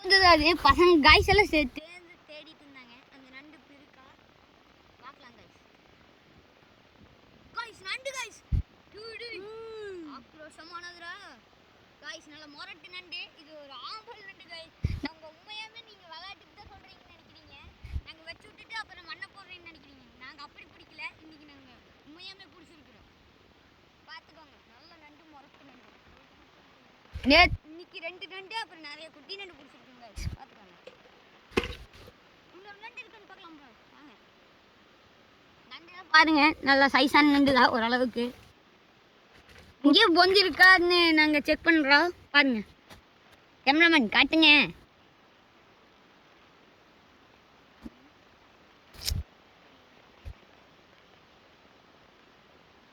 அது பசங்க காய்ஸ் எல்லாம் சேர்த்து தேடிட்டு இருந்தாங்க. அந்த நண்டு இருக்கா பார்க்கலாம் காய்ஸ். காய்ஸ் நண்டு காய்ஸ். ஆக்ரோஷமானதுடா காய்ஸ். நல்ல மொரட்டு நண்டு. இது ஒரு ஆம்பல் நண்டு காய்ஸ். நாங்க உண்மையாவே நீங்க விளையாட்டுக்கு தான் சொல்றீங்கன்னு நினைக்கிறீங்க. நாங்க வச்சு விட்டுட்டு அப்புறம் மண்ணை போடுறீங்கன்னு நினைக்கிறீங்க. நாங்க அப்படி பிடிக்கல. இன்னைக்கு நாங்க உண்மையாவே பிடிச்சிருக்கிறோம். பார்த்துக்கோங்க. நல்ல நண்டு மொரட்டு நண்டு. இன்னைக்கு 2 நண்டு அப்புறம் நிறைய குட்டி நண்டு பிடிச்சிருக்குங்க காய்ஸ். பார்த்துக்கோங்க. இன்னொரு நண்டு இருக்குன்னு பார்க்கலாம் வாங்க. நண்டுலாம் பாருங்க நல்ல சைஸான நண்டு தான் ஓரளவுக்கு. இங்கேயே பொஞ்சிருக்கான்னு நாங்கள் செக் பண்ணுறோம். பாருங்க கேமராமேன் காட்டுங்க.